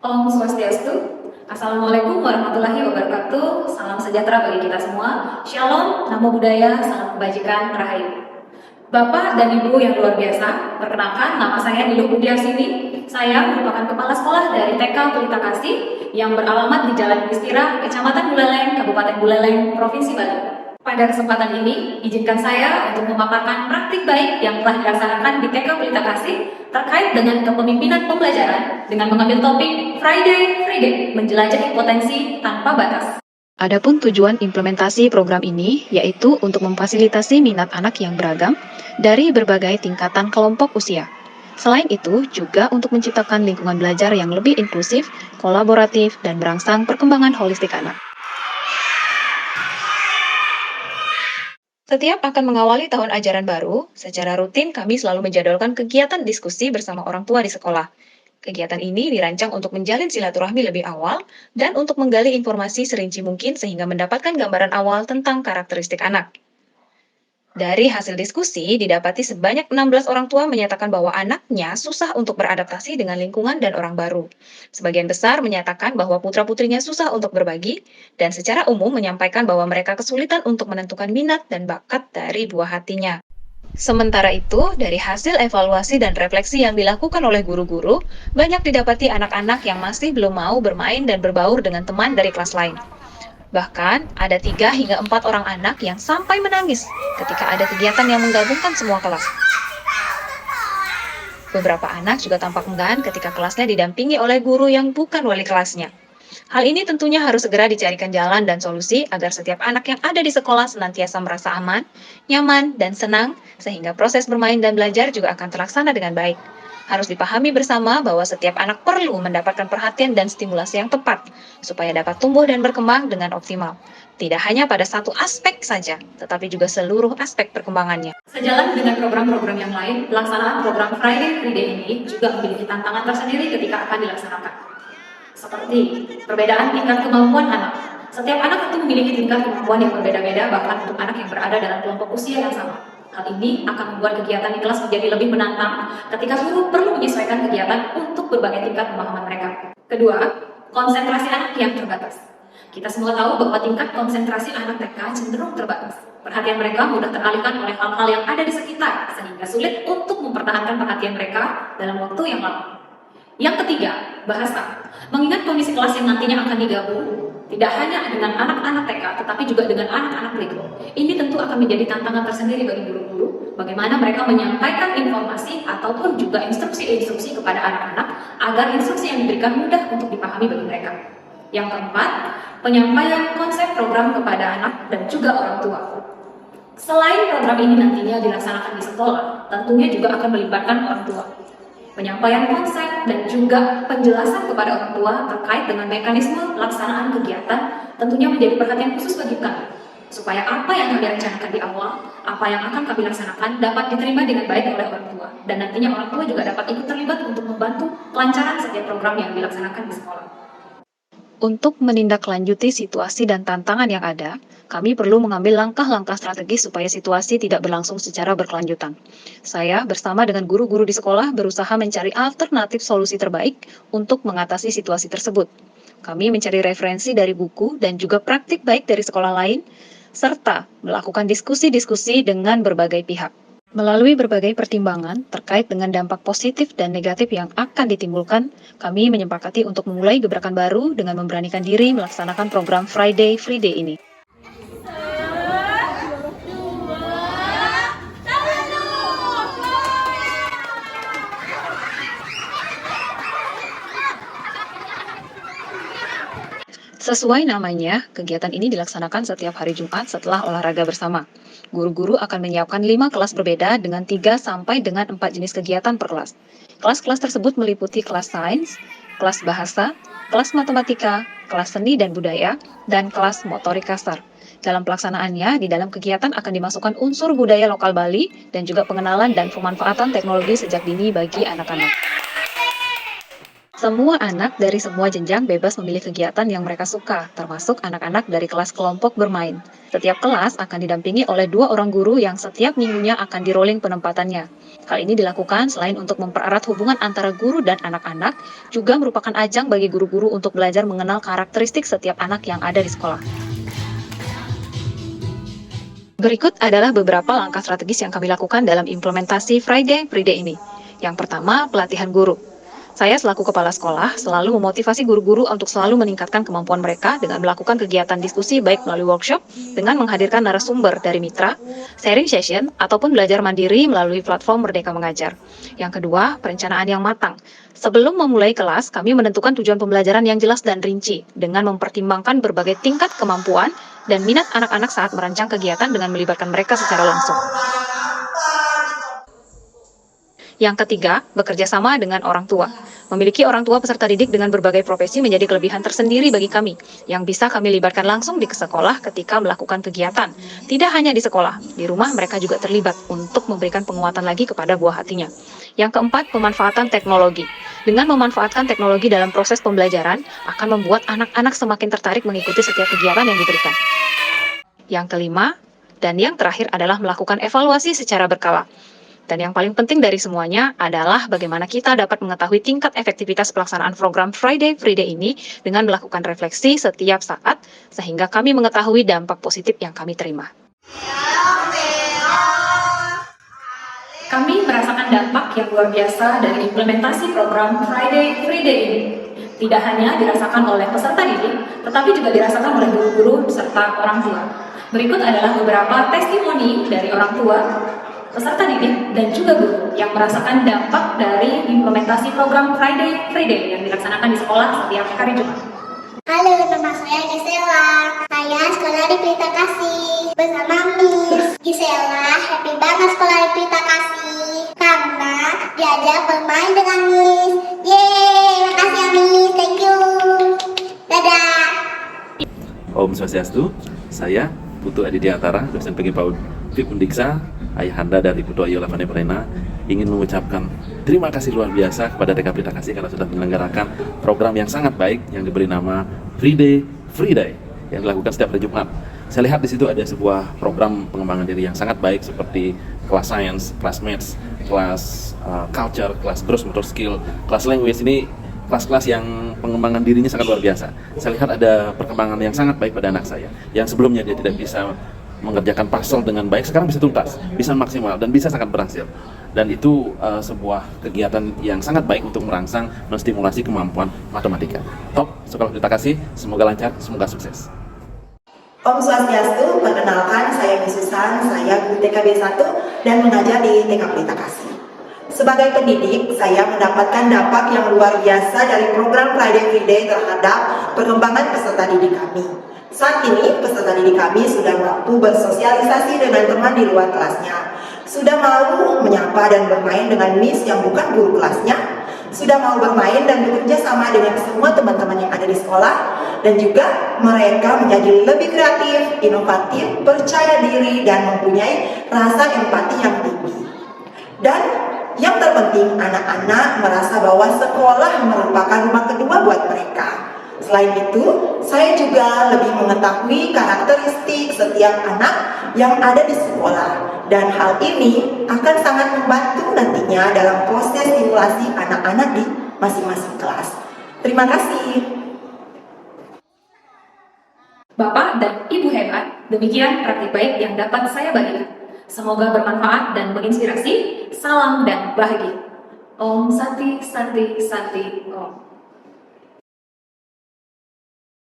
Om Swastiastu. Assalamualaikum warahmatullahi wabarakatuh. Salam sejahtera bagi kita semua. Shalom, namo buddhaya, salam kebajikan, rahayu. Bapak dan Ibu yang luar biasa, perkenalkan nama saya Niluh Budiarsini. Saya merupakan kepala sekolah dari TK Pelita Kasih yang beralamat di Jalan Istira, Kecamatan Buleleng, Kabupaten Buleleng, Provinsi Bali. Pada kesempatan ini, izinkan saya untuk memaparkan praktik baik yang telah dilaksanakan di TK Pelita Kasih terkait dengan kepemimpinan pembelajaran dengan mengambil topik Friday Free Day, menjelajahi potensi tanpa batas. Adapun tujuan implementasi program ini yaitu untuk memfasilitasi minat anak yang beragam dari berbagai tingkatan kelompok usia. Selain itu, juga untuk menciptakan lingkungan belajar yang lebih inklusif, kolaboratif, dan merangsang perkembangan holistik anak. Setiap akan mengawali tahun ajaran baru, secara rutin kami selalu menjadwalkan kegiatan diskusi bersama orang tua di sekolah. Kegiatan ini dirancang untuk menjalin silaturahmi lebih awal dan untuk menggali informasi serinci mungkin sehingga mendapatkan gambaran awal tentang karakteristik anak. Dari hasil diskusi, didapati sebanyak 16 orang tua menyatakan bahwa anaknya susah untuk beradaptasi dengan lingkungan dan orang baru. Sebagian besar menyatakan bahwa putra-putrinya susah untuk berbagi, dan secara umum menyampaikan bahwa mereka kesulitan untuk menentukan minat dan bakat dari buah hatinya. Sementara itu, dari hasil evaluasi dan refleksi yang dilakukan oleh guru-guru, banyak didapati anak-anak yang masih belum mau bermain dan berbaur dengan teman dari kelas lain. Bahkan, ada 3 hingga 4 orang anak yang sampai menangis ketika ada kegiatan yang menggabungkan semua kelas. Beberapa anak juga tampak enggan ketika kelasnya didampingi oleh guru yang bukan wali kelasnya. Hal ini tentunya harus segera dicarikan jalan dan solusi agar setiap anak yang ada di sekolah senantiasa merasa aman, nyaman, dan senang, sehingga proses bermain dan belajar juga akan terlaksana dengan baik. Harus dipahami bersama bahwa setiap anak perlu mendapatkan perhatian dan stimulasi yang tepat, supaya dapat tumbuh dan berkembang dengan optimal. Tidak hanya pada satu aspek saja, tetapi juga seluruh aspek perkembangannya. Sejalan dengan program-program yang lain, pelaksanaan program Friday Free Day ini juga memiliki tantangan tersendiri ketika akan dilaksanakan. Seperti perbedaan tingkat kemampuan anak. Setiap anak tentu memiliki tingkat kemampuan yang berbeda-beda, bahkan untuk anak yang berada dalam kelompok usia yang sama. Hal ini akan membuat kegiatan di kelas menjadi lebih menantang ketika guru perlu menyesuaikan kegiatan untuk berbagai tingkat pemahaman mereka. Kedua, konsentrasi anak yang terbatas. Kita semua tahu bahwa tingkat konsentrasi anak TK cenderung terbatas. Perhatian mereka mudah teralihkan oleh hal-hal yang ada di sekitar, sehingga sulit untuk mempertahankan perhatian mereka dalam waktu yang lama. Yang ketiga, bahasa. Mengingat kondisi kelas yang nantinya akan digabung, tidak hanya dengan anak-anak TK, tetapi juga dengan anak-anak playgroup. Ini tentu akan menjadi tantangan tersendiri bagi guru-guru, bagaimana mereka menyampaikan informasi ataupun juga instruksi-instruksi kepada anak-anak, agar instruksi yang diberikan mudah untuk dipahami bagi mereka. Yang keempat, penyampaian konsep program kepada anak dan juga orang tua. Selain program ini nantinya dilaksanakan di sekolah, tentunya juga akan melibatkan orang tua. Penyampaian konsep dan juga penjelasan kepada orang tua terkait dengan mekanisme pelaksanaan kegiatan tentunya menjadi perhatian khusus bagi kami, supaya apa yang kami rencanakan di awal, apa yang akan kami laksanakan dapat diterima dengan baik oleh orang tua, dan nantinya orang tua juga dapat ikut terlibat untuk membantu kelancaran setiap program yang dilaksanakan di sekolah. Untuk menindaklanjuti situasi dan tantangan yang ada, kami perlu mengambil langkah-langkah strategis supaya situasi tidak berlangsung secara berkelanjutan. Saya bersama dengan guru-guru di sekolah berusaha mencari alternatif solusi terbaik untuk mengatasi situasi tersebut. Kami mencari referensi dari buku dan juga praktik baik dari sekolah lain, serta melakukan diskusi-diskusi dengan berbagai pihak. Melalui berbagai pertimbangan terkait dengan dampak positif dan negatif yang akan ditimbulkan, kami menyepakati untuk memulai gebrakan baru dengan memberanikan diri melaksanakan program Friday Free Day ini. Sesuai namanya, kegiatan ini dilaksanakan setiap hari Jumat setelah olahraga bersama. Guru-guru akan menyiapkan 5 kelas berbeda dengan 3 sampai dengan 4 jenis kegiatan per kelas. Kelas-kelas tersebut meliputi kelas sains, kelas bahasa, kelas matematika, kelas seni dan budaya, dan kelas motorik kasar. Dalam pelaksanaannya, di dalam kegiatan akan dimasukkan unsur budaya lokal Bali dan juga pengenalan dan pemanfaatan teknologi sejak dini bagi anak-anak. Semua anak dari semua jenjang bebas memilih kegiatan yang mereka suka, termasuk anak-anak dari kelas kelompok bermain. Setiap kelas akan didampingi oleh 2 orang guru yang setiap minggunya akan di-rolling penempatannya. Hal ini dilakukan selain untuk mempererat hubungan antara guru dan anak-anak, juga merupakan ajang bagi guru-guru untuk belajar mengenal karakteristik setiap anak yang ada di sekolah. Berikut adalah beberapa langkah strategis yang kami lakukan dalam implementasi Friday Free-Day ini. Yang pertama, pelatihan guru. Saya selaku kepala sekolah selalu memotivasi guru-guru untuk selalu meningkatkan kemampuan mereka dengan melakukan kegiatan diskusi baik melalui workshop, dengan menghadirkan narasumber dari mitra, sharing session, ataupun belajar mandiri melalui platform Merdeka Mengajar. Yang kedua, perencanaan yang matang. Sebelum memulai kelas, kami menentukan tujuan pembelajaran yang jelas dan rinci, dengan mempertimbangkan berbagai tingkat kemampuan dan minat anak-anak saat merancang kegiatan dengan melibatkan mereka secara langsung. Yang ketiga, bekerja sama dengan orang tua. Memiliki orang tua peserta didik dengan berbagai profesi menjadi kelebihan tersendiri bagi kami, yang bisa kami libatkan langsung di sekolah ketika melakukan kegiatan. Tidak hanya di sekolah, di rumah mereka juga terlibat untuk memberikan penguatan lagi kepada buah hatinya. Yang keempat, pemanfaatan teknologi. Dengan memanfaatkan teknologi dalam proses pembelajaran, akan membuat anak-anak semakin tertarik mengikuti setiap kegiatan yang diberikan. Yang kelima, dan yang terakhir adalah melakukan evaluasi secara berkala. Dan yang paling penting dari semuanya adalah bagaimana kita dapat mengetahui tingkat efektivitas pelaksanaan program Friday Free-Day ini dengan melakukan refleksi setiap saat, sehingga kami mengetahui dampak positif yang kami terima. Kami merasakan dampak yang luar biasa dari implementasi program Friday Free-Day ini. Tidak hanya dirasakan oleh peserta didik, tetapi juga dirasakan oleh guru-guru serta orang tua. Berikut adalah beberapa testimoni dari orang tua, peserta didik, dan juga guru yang merasakan dampak dari implementasi program Friday Free-Day yang dilaksanakan di sekolah setiap hari Jumat. Halo, nama saya Gisela. Saya sekolah di Pelita Kasih bersama Miss Gisela. Happy banget sekolah di Pelita Kasih karena diajak bermain dengan Miss. Yeay, makasih ya Miss. Thank you. Dadah. Om Swastiastu, saya Putu Adi Diantara, dosen PG PAUD FIP Undiksa, ayahanda dari Putu Ayu Lavane Prena, ingin mengucapkan terima kasih luar biasa kepada TK Pelita Kasih karena sudah menyelenggarakan program yang sangat baik yang diberi nama Friday Free-Day yang dilakukan setiap hari Jumat. Saya lihat di situ ada sebuah program pengembangan diri yang sangat baik seperti kelas science, kelas maths, kelas culture, kelas gross motor skill, kelas language. Ini kelas-kelas yang pengembangan dirinya sangat luar biasa. Saya lihat ada perkembangan yang sangat baik pada anak saya yang sebelumnya dia tidak bisa mengerjakan puzzle dengan baik, sekarang bisa tuntas, bisa maksimal, dan bisa sangat berhasil. Dan itu sebuah kegiatan yang sangat baik untuk merangsang, menstimulasi kemampuan matematika. Top, sekolah Pelita Kasih, semoga lancar, semoga sukses. Om Swastiastu, perkenalkan saya Miss Susan, saya guru TKB 1 dan mengajar di TK Pelita Kasih. Sebagai pendidik, saya mendapatkan dampak yang luar biasa dari program Friday Free-Day terhadap perkembangan peserta didik kami. Saat ini, peserta didik kami sudah mampu bersosialisasi dengan teman di luar kelasnya, sudah mau menyapa dan bermain dengan Miss yang bukan guru kelasnya, sudah mau bermain dan bekerja sama dengan semua teman-teman yang ada di sekolah, dan juga mereka menjadi lebih kreatif, inovatif, percaya diri, dan mempunyai rasa empati yang tinggi. Dan yang terpenting, anak-anak merasa bahwa sekolah merupakan rumah kedua buat mereka. Selain itu, saya juga lebih mengetahui karakteristik setiap anak yang ada di sekolah. Dan hal ini akan sangat membantu nantinya dalam proses stimulasi anak-anak di masing-masing kelas. Terima kasih. Bapak dan Ibu hebat, demikian praktik baik yang dapat saya bagikan. Semoga bermanfaat dan menginspirasi. Salam dan bahagia. Om Santi Santi Santi Om.